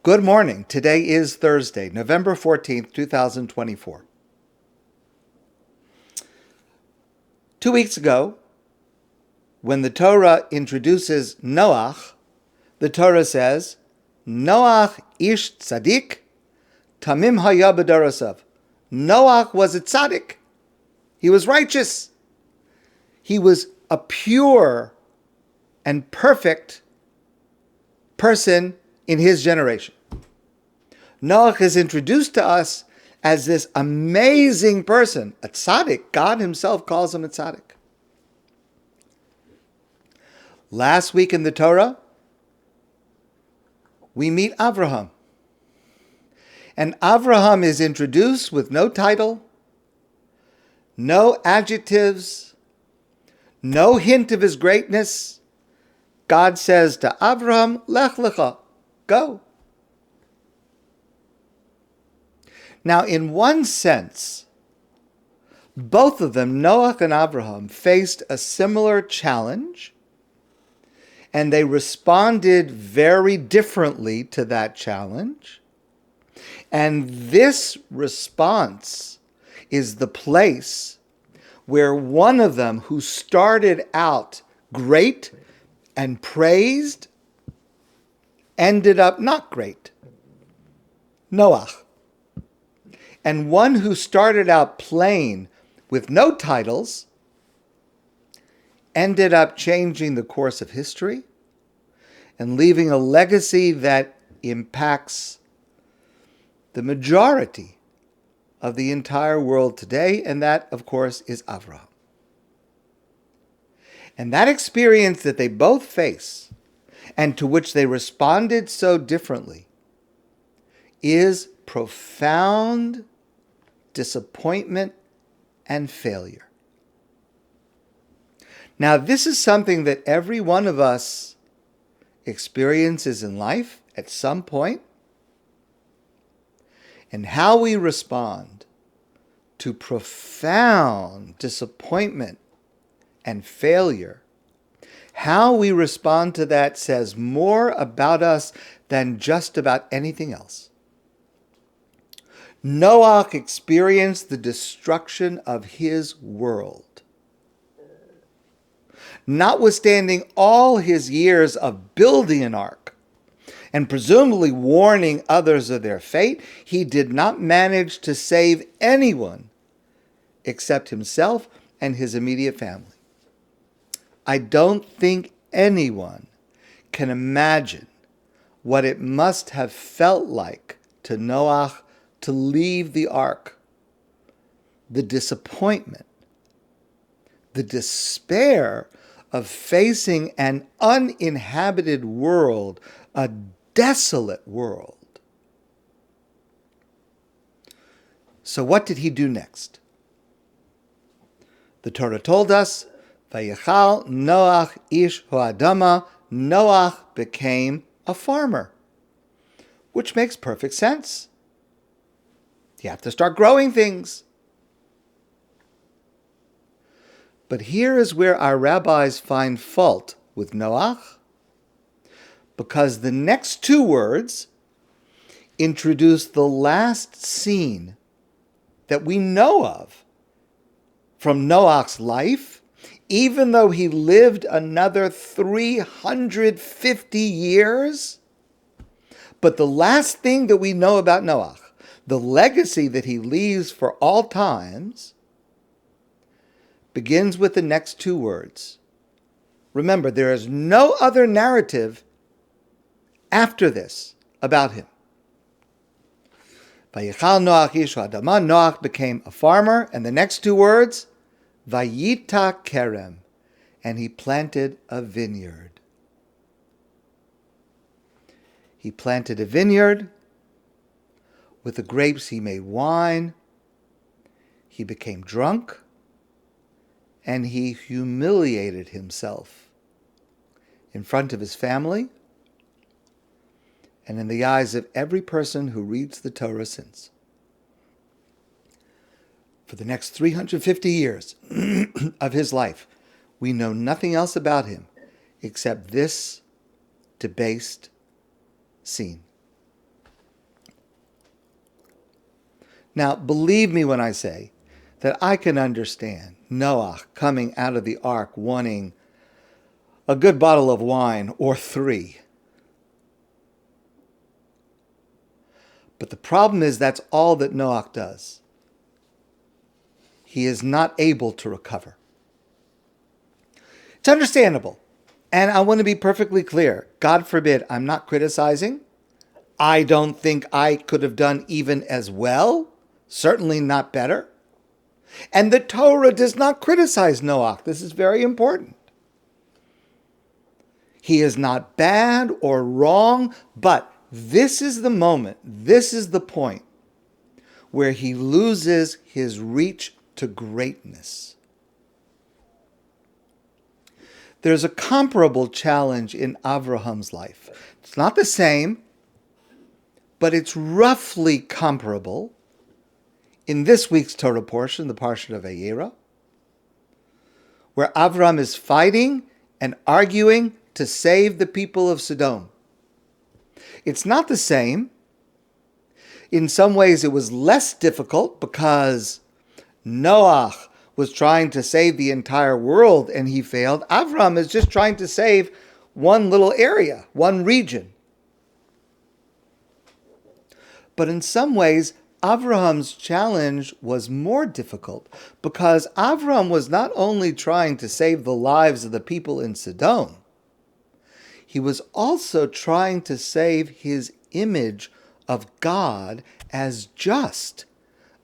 Good morning. Today is Thursday, November 14th, 2024. 2 weeks ago, when the Torah introduces Noach, the Torah says, Noach ish tzaddik, tamim haya b'darasav. Noach was a tzaddik. He was righteous. He was a pure and perfect person in his generation. Noach is introduced to us as this amazing person, a tzaddik. God himself calls him a tzaddik. Last week in the Torah, we meet Avraham. And Avraham is introduced with no title, no adjectives, no hint of his greatness. God says to Avraham, Lech lecha, go. Now, in one sense, both of them, Noach and Avraham, faced a similar challenge, and they responded very differently to that challenge. And this response is the place where one of them, who started out great and praised, ended up not great. Noach. And one who started out plain with no titles ended up changing the course of history and leaving a legacy that impacts the majority of the entire world today, and that, of course, is Avraham. And that experience that they both face, and to which they responded so differently, is profound disappointment and failure. Now, this is something that every one of us experiences in life at some point. And how we respond to profound disappointment and failure, how we respond to that says more about us than just about anything else. Noach experienced the destruction of his world. Notwithstanding all his years of building an ark, and presumably warning others of their fate, he did not manage to save anyone except himself and his immediate family. I don't think anyone can imagine what it must have felt like to Noach to leave the ark. The disappointment, the despair of facing an uninhabited world, a desolate world. So what did he do next? The Torah told us, Vayichal Noach ish ho'adama, Noach became a farmer, which makes perfect sense. You have to start growing things. But here is where our rabbis find fault with Noach, because the next two words introduce the last scene that we know of from Noach's life, even though he lived another 350 years. But the last thing that we know about Noach, the legacy that he leaves for all times, begins with the next two words. Remember, there is no other narrative after this about him. Vayichal Noach ish ha'adama, Noach became a farmer, and the next two words, Vayita kerem, and he planted a vineyard. He planted a vineyard. With the grapes he made wine. He became drunk, and he humiliated himself in front of his family and in the eyes of every person who reads the Torah since. For the next 350 years of his life, we know nothing else about him except this debased scene. Now, believe me when I say that I can understand Noach coming out of the ark wanting a good bottle of wine or three. But the problem is that's all that Noach does. He is not able to recover. It's understandable. And I want to be perfectly clear. God forbid, I'm not criticizing. I don't think I could have done even as well. Certainly not better. And the Torah does not criticize Noach. This is very important. He is not bad or wrong, but this is the moment, this is the point where he loses his reach to greatness. There's a comparable challenge in Avraham's life. It's not the same, but it's roughly comparable in this week's Torah portion, the Parsha of Vayera, where Avraham is fighting and arguing to save the people of Sodom. It's not the same. In some ways, it was less difficult because Noach was trying to save the entire world and he failed. Avraham is just trying to save one little area, one region. But in some ways, Avraham's challenge was more difficult because Avraham was not only trying to save the lives of the people in Sodom, he was also trying to save his image of God as just.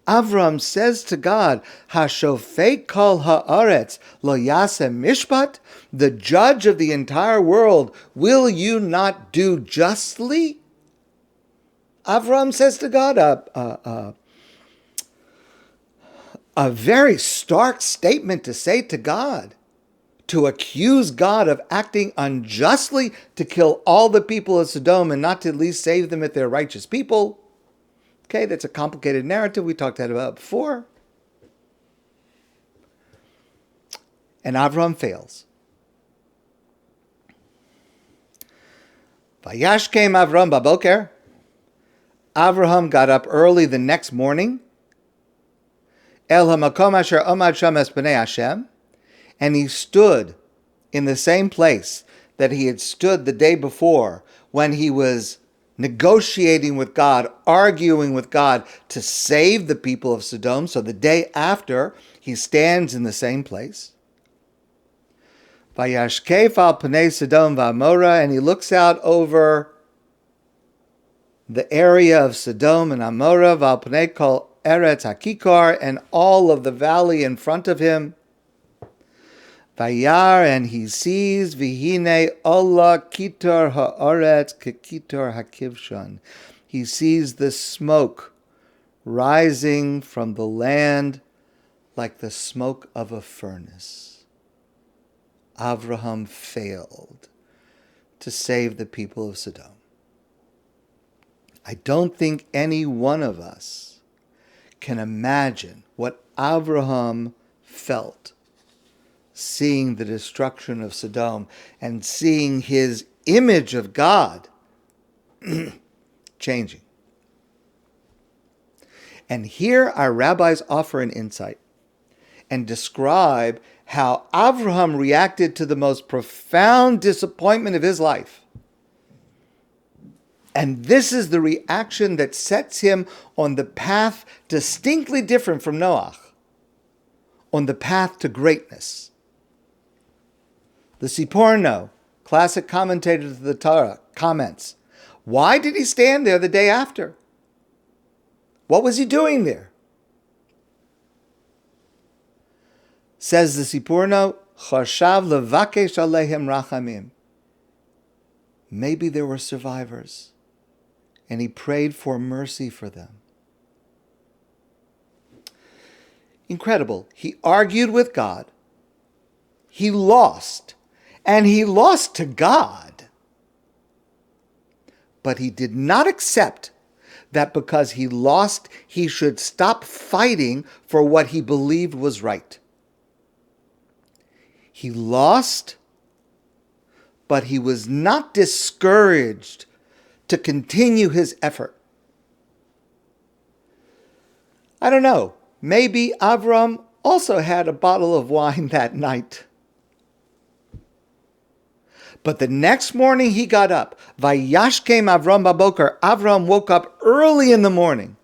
Avraham says to God, "Hashofet kol haaretz lo yaseh mishpat," the judge of the entire world, will you not do justly? Avraham says to God a very stark statement to say to God, to accuse God of acting unjustly, to kill all the people of Sodom and not to at least save them if they're righteous people. Okay, that's a complicated narrative. We talked about it before. And Avraham fails. Vayashkem Avraham baboker. Avraham got up early the next morning. El hamakom asher omad sham es bnei Hashem. And he stood in the same place that he had stood the day before when he was negotiating with God, arguing with God to save the people of Sodom. So the day after, he stands in the same place. Vayashkef al pnei Sodom v'Amora, and he looks out over the area of Sodom and Amora, v'al pnei kol eretz hakikar, and all of the valley in front of him. Vayar, and he sees, vihine Allah kitor haaretz kekitor hakivshon. He sees the smoke rising from the land like the smoke of a furnace. Avraham failed to save the people of Sodom. I don't think any one of us can imagine what Avraham felt seeing the destruction of Sodom and seeing his image of God changing. And here our rabbis offer an insight and describe how Avraham reacted to the most profound disappointment of his life. And this is the reaction that sets him on the path distinctly different from Noach, on the path to greatness. The Siporno, classic commentator of the Torah, comments, why did he stand there the day after? What was he doing there? Says the Siporno, Chashav levakesh alehem rachamim. Maybe there were survivors, and he prayed for mercy for them. Incredible. He argued with God. He lost. And he lost to God. But he did not accept that because he lost, he should stop fighting for what he believed was right. He lost, but he was not discouraged to continue his effort. I don't know. Maybe Avram also had a bottle of wine that night. But the next morning he got up. Vayashkem Avram baboker. Avram woke up early in the morning.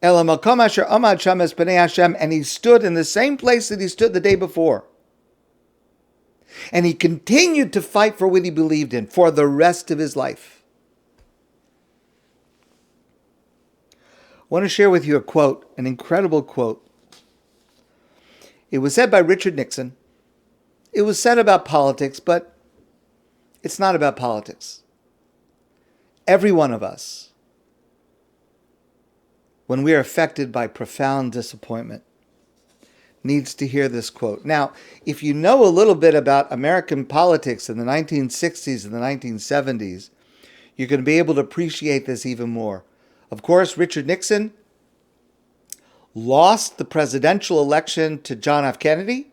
And he stood in the same place that he stood the day before. And he continued to fight for what he believed in for the rest of his life. I want to share with you a quote, an incredible quote. It was said by Richard Nixon. It was said about politics, but it's not about politics. Every one of us, when we are affected by profound disappointment, needs to hear this quote. Now, if you know a little bit about American politics in the 1960s and the 1970s, you're going to be able to appreciate this even more. Of course, Richard Nixon lost the presidential election to John F. Kennedy.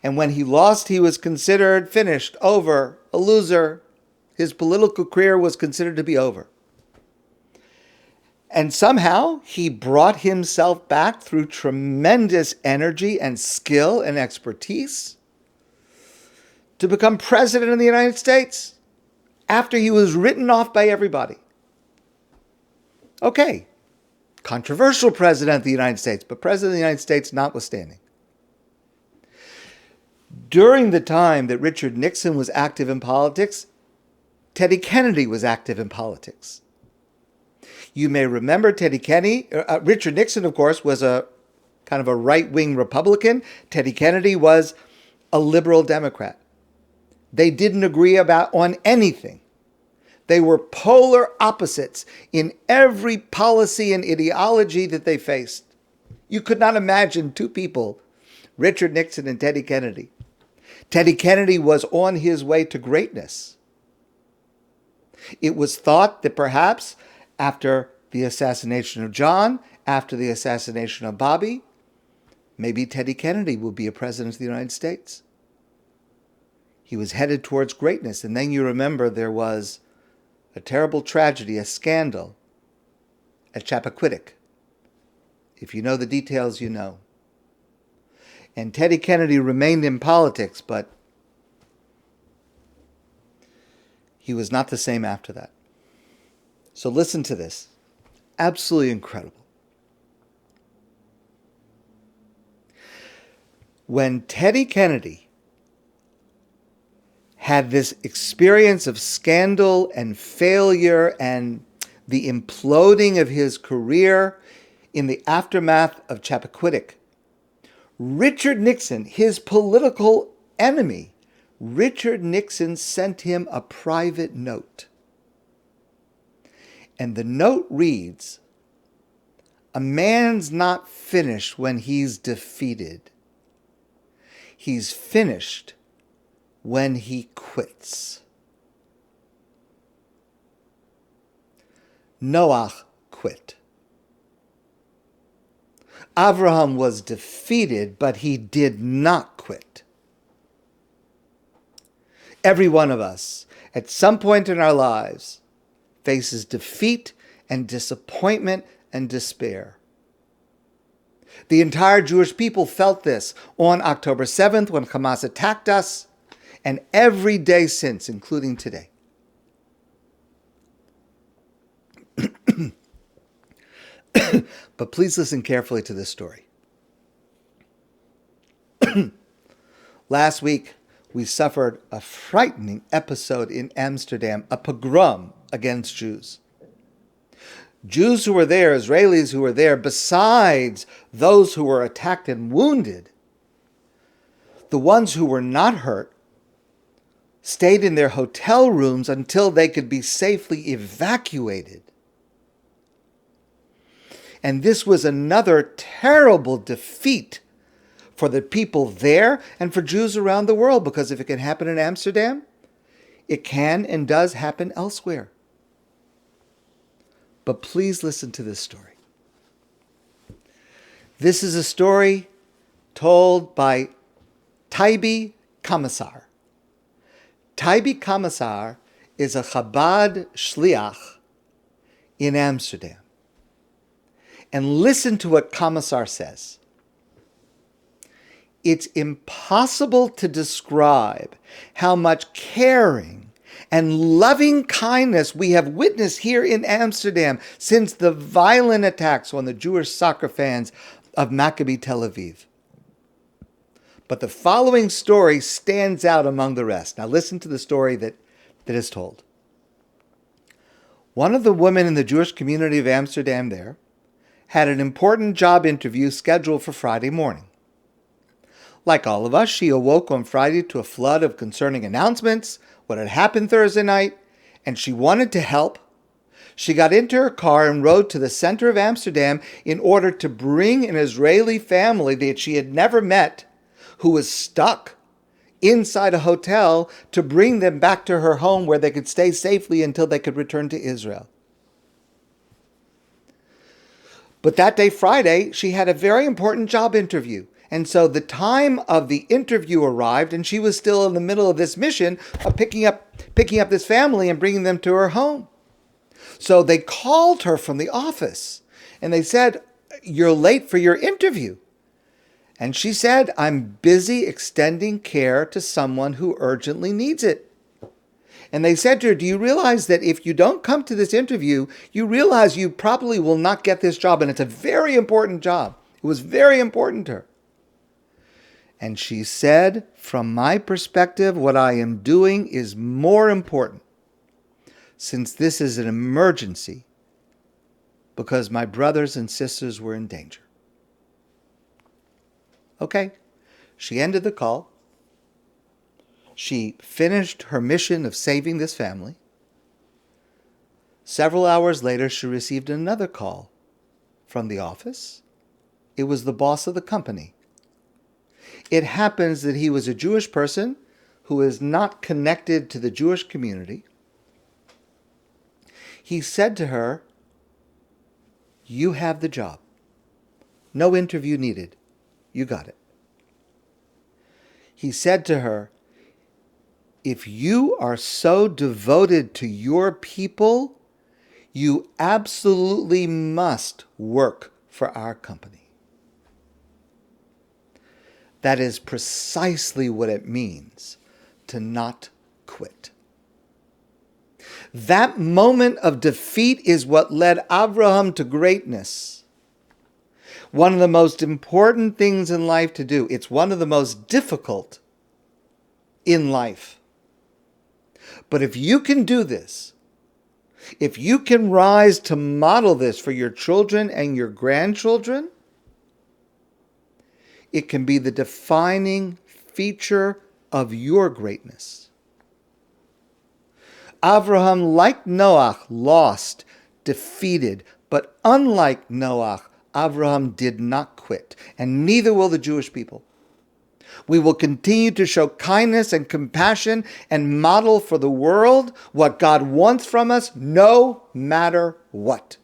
And when he lost, he was considered finished, over, a loser. His political career was considered to be over. And somehow he brought himself back through tremendous energy and skill and expertise to become president of the United States after he was written off by everybody. Okay, controversial president of the United States, but president of the United States notwithstanding. During the time that Richard Nixon was active in politics, Teddy Kennedy was active in politics. You may remember Richard Nixon, of course, was a kind of a right-wing Republican. Teddy Kennedy was a liberal Democrat. They didn't agree on anything. They were polar opposites in every policy and ideology that they faced. You could not imagine two people, Richard Nixon and Teddy Kennedy. Teddy Kennedy was on his way to greatness. It was thought that perhaps after the assassination of John, after the assassination of Bobby, maybe Teddy Kennedy will be a president of the United States. He was headed towards greatness. And then you remember there was a terrible tragedy, a scandal at Chappaquiddick. If you know the details, you know. And Teddy Kennedy remained in politics, but he was not the same after that. So listen to this. Absolutely incredible. When Teddy Kennedy had this experience of scandal and failure and the imploding of his career in the aftermath of Chappaquiddick, Richard Nixon, his political enemy, Richard Nixon sent him a private note. And the note reads, "A man's not finished when he's defeated. He's finished when he quits." Noach quit. Avraham was defeated, but he did not quit. Every one of us, at some point in our lives, faces defeat and disappointment and despair. The entire Jewish people felt this on October 7th when Hamas attacked us, and every day since, including today. But please listen carefully to this story. Last week, we suffered a frightening episode in Amsterdam, a pogrom against Jews. Jews who were there, Israelis who were there, besides those who were attacked and wounded, the ones who were not hurt stayed in their hotel rooms until they could be safely evacuated. And this was another terrible defeat for the people there and for Jews around the world, because if it can happen in Amsterdam, it can and does happen elsewhere. But please listen to this story. This is a story told by Taibi Commissar. Taibi Commissar is a Chabad shliach in Amsterdam. And listen to what Commissar says. It's impossible to describe how much caring and loving kindness we have witnessed here in Amsterdam since the violent attacks on the Jewish soccer fans of Maccabi Tel Aviv. But the following story stands out among the rest. Now listen to the story that is told. One of the women in the Jewish community of Amsterdam there had an important job interview scheduled for Friday morning. Like all of us, she awoke on Friday to a flood of concerning announcements, what had happened Thursday night, and she wanted to help. She got into her car and rode to the center of Amsterdam in order to bring an Israeli family that she had never met, who was stuck inside a hotel, to bring them back to her home where they could stay safely until they could return to Israel. But that day, Friday, she had a very important job interview. And so the time of the interview arrived, and she was still in the middle of this mission of picking up this family and bringing them to her home. So they called her from the office, and they said, "You're late for your interview." And she said, "I'm busy extending care to someone who urgently needs it." And they said to her, "Do you realize that if you don't come to this interview, you realize you probably will not get this job, and it's a very important job." It was very important to her. And she said, "From my perspective, what I am doing is more important, since this is an emergency, because my brothers and sisters were in danger." Okay, she ended the call. She finished her mission of saving this family. Several hours later, she received another call from the office. It was the boss of the company. It happens that he was a Jewish person who is not connected to the Jewish community. He said to her, "You have the job. No interview needed. You got it." He said to her, "If you are so devoted to your people, you absolutely must work for our company." That is precisely what it means to not quit. That moment of defeat is what led Avraham to greatness. One of the most important things in life to do. It's one of the most difficult in life. But if you can do this, if you can rise to model this for your children and your grandchildren, it can be the defining feature of your greatness. Avraham, like Noach, lost, defeated, but unlike Noach, Avraham did not quit, and neither will the Jewish people. We will continue to show kindness and compassion and model for the world what God wants from us, no matter what.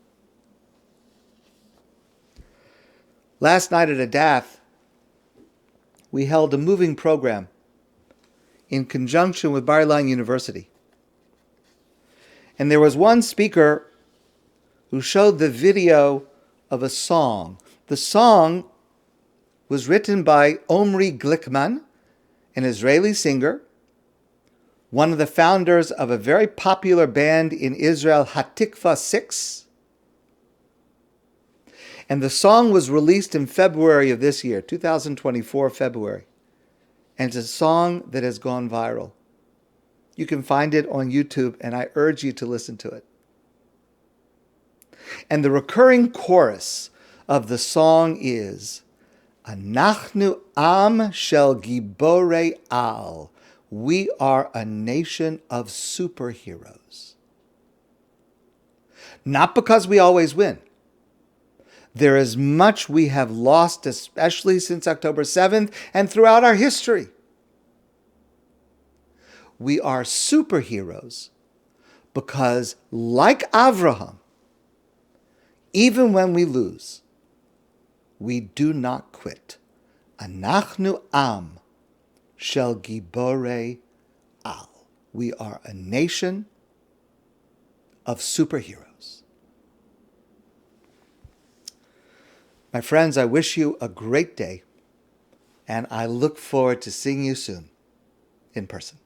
Last night at ADATH, we held a moving program in conjunction with Bar-Ilan University. And there was one speaker who showed the video of a song. The song was written by Omri Glickman, an Israeli singer, one of the founders of a very popular band in Israel, Hatikva 6. And the song was released in February of this year, 2024, February. And it's a song that has gone viral. You can find it on YouTube, and I urge you to listen to it. And the recurring chorus of the song is, "Anachnu am shel giborei al." We are a nation of superheroes. Not because we always win. There is much we have lost, especially since October 7th and throughout our history. We are superheroes because, like Avraham, even when we lose, we do not quit. Anachnu am shel giborei al. We are a nation of superheroes. My friends, I wish you a great day, and I look forward to seeing you soon in person.